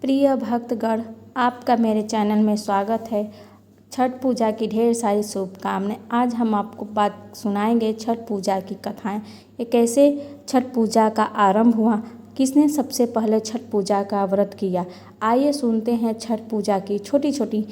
प्रिय भक्तगण, आपका मेरे चैनल में स्वागत है। छठ पूजा की ढेर सारी शुभकामनाएं। आज हम आपको बात सुनाएंगे छठ पूजा की कथाएं। ये कैसे छठ पूजा का आरंभ हुआ, किसने सबसे पहले छठ पूजा का व्रत किया। आइए सुनते हैं छठ पूजा की छोटी छोटी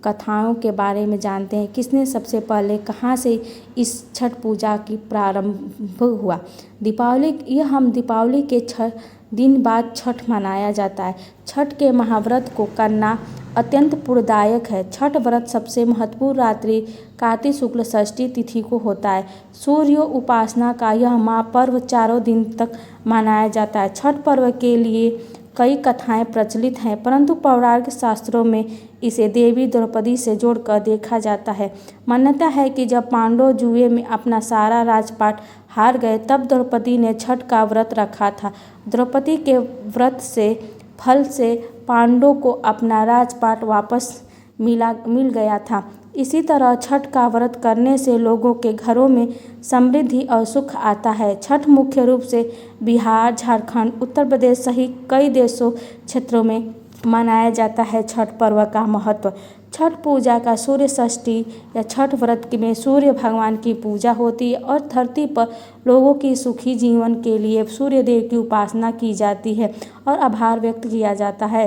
कथाओं के बारे में, जानते हैं किसने सबसे पहले कहाँ से इस छठ पूजा की प्रारंभ हुआ। दीपावली के 6 दिन बाद छठ मनाया जाता है। छठ के महाव्रत को करना अत्यंत पुण्यदायक है। छठ व्रत सबसे महत्वपूर्ण रात्रि कार्तिक शुक्ल षष्ठी तिथि को होता है। सूर्य उपासना का यह महापर्व 4 दिन तक मनाया जाता है। छठ पर्व के लिए कई कथाएं प्रचलित हैं, परंतु पौराणिक शास्त्रों में इसे देवी द्रौपदी से जोड़कर देखा जाता है। मान्यता है कि जब पांडव जुए में अपना सारा राजपाट हार गए, तब द्रौपदी ने छठ का व्रत रखा था। द्रौपदी के व्रत से फल से पांडवों को अपना राजपाट वापस मिल गया था। इसी तरह छठ का व्रत करने से लोगों के घरों में समृद्धि और सुख आता है। छठ मुख्य रूप से बिहार, झारखंड, उत्तर प्रदेश सहित कई क्षेत्रों में मनाया जाता है। छठ पर्व का महत्व। छठ पूजा का सूर्य षष्ठी या छठ व्रत में सूर्य भगवान की पूजा होती है और धरती पर लोगों की सुखी जीवन के लिए सूर्य देव की उपासना की जाती है और आभार व्यक्त किया जाता है।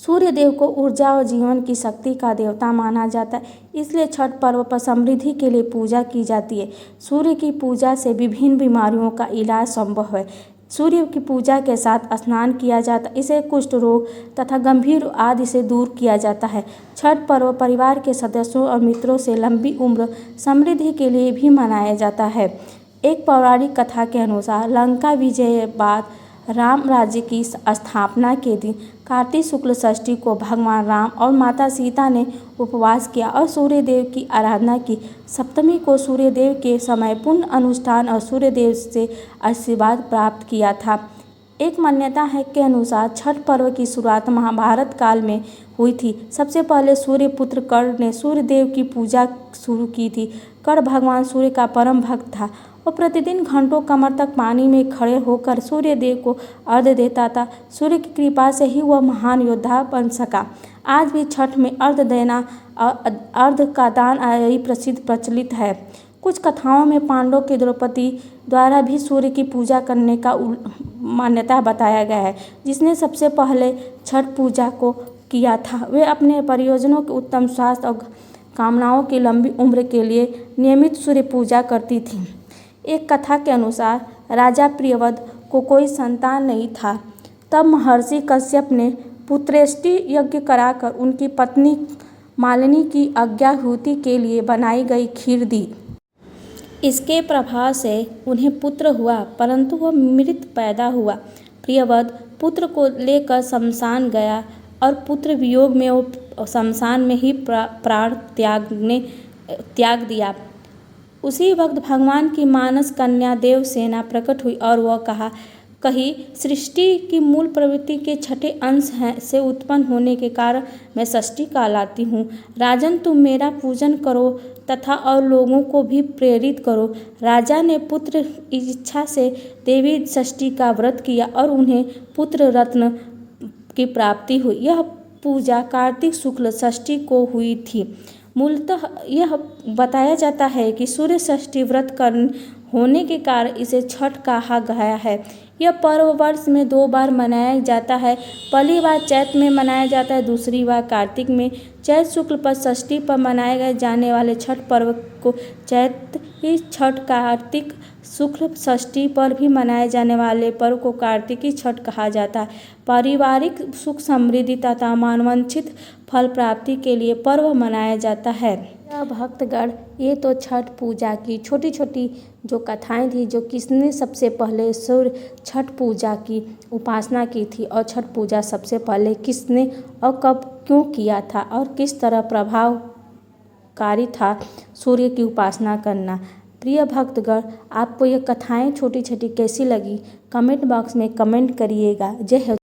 सूर्य देव को ऊर्जा और जीवन की शक्ति का देवता माना जाता है, इसलिए छठ पर्व पर समृद्धि के लिए पूजा की जाती है। सूर्य की पूजा से विभिन्न बीमारियों का इलाज संभव है। सूर्य की पूजा के साथ स्नान किया जाता है, इसे कुष्ठ रोग तथा गंभीर आदि से दूर किया जाता है। छठ पर्व परिवार के सदस्यों और मित्रों से लंबी उम्र समृद्धि के लिए भी मनाया जाता है। एक पौराणिक कथा के अनुसार लंका विजय बाद राम राज्य की स्थापना के दिन कार्तिक शुक्ल षष्ठी को भगवान राम और माता सीता ने उपवास किया और सूर्य देव की आराधना की। सप्तमी को सूर्य देव के समय पुण्य अनुष्ठान और सूर्य देव से आशीर्वाद प्राप्त किया था। एक मान्यता है के अनुसार छठ पर्व की शुरुआत महाभारत काल में हुई थी। सबसे पहले सूर्य पुत्र कर्ण ने सूर्य देव की पूजा शुरू की थी। कर्ण भगवान सूर्य का परम भक्त था और प्रतिदिन घंटों कमर तक पानी में खड़े होकर सूर्य देव को अर्घ्य देता था। सूर्य की कृपा से ही वह महान योद्धा बन सका। आज भी छठ में अर्घ्य का दान यही प्रचलित है। कुछ कथाओं में पांडवों की द्रौपदी द्वारा भी सूर्य की पूजा करने का मान्यता बताया गया है, जिसने सबसे पहले छठ पूजा को किया था। वे अपने परिजनों के उत्तम स्वास्थ्य और कामनाओं की लंबी उम्र के लिए नियमित सूर्य पूजा करती थी। एक कथा के अनुसार राजा प्रियव्रत को कोई संतान नहीं था, तब महर्षि कश्यप ने पुत्रेष्टि यज्ञ कराकर उनकी पत्नी मालिनी की आज्ञाहुति के लिए बनाई गई खीर दी। इसके प्रभाव से उन्हें पुत्र हुआ, परंतु वह मृत पैदा हुआ। प्रियव्रत पुत्र को लेकर शमशान गया और पुत्र वियोग में वो शमशान में ही प्राण त्याग दिया। उसी वक्त भगवान की मानस कन्या देवसेना प्रकट हुई और वह कही सृष्टि की मूल प्रवृत्ति के छठे अंश से उत्पन्न होने के कारण मैं षष्ठी कहलाती हूँ। राजन, तुम मेरा पूजन करो तथा और लोगों को भी प्रेरित करो। राजा ने पुत्र इच्छा से देवी षष्ठी का व्रत किया और उन्हें पुत्र रत्न की प्राप्ति हुई। यह पूजा कार्तिक शुक्ल षष्ठी को हुई थी। मूलतः यह बताया जाता है कि सूर्य षष्ठी व्रत होने के कारण इसे छठ कहा गया है। यह पर्व वर्ष में 2 बार मनाया जाता है। पहली बार चैत में मनाया जाता है, दूसरी बार कार्तिक में। चैत शुक्ल पर षष्ठी पर मनाए जाने वाले छठ पर्व को चैत ही छठ, कार्तिक शुक्ल षष्ठी पर भी मनाए जाने वाले पर्व को कार्तिकी छठ कहा जाता है। पारिवारिक सुख समृद्धि तथा मानवांछित फल प्राप्ति के लिए पर्व मनाया जाता है। भक्तगण, ये तो छठ पूजा की छोटी छोटी जो कथाएं थी, जो किसने सबसे पहले सूर्य छठ पूजा की उपासना की थी और छठ पूजा सबसे पहले किसने और कब क्यों किया था और किस तरह प्रभावकारी था सूर्य की उपासना करना। प्रिय भक्तगण, आपको ये कथाएं छोटी छोटी कैसी लगी, कमेंट बॉक्स में कमेंट करिएगा। जय हो।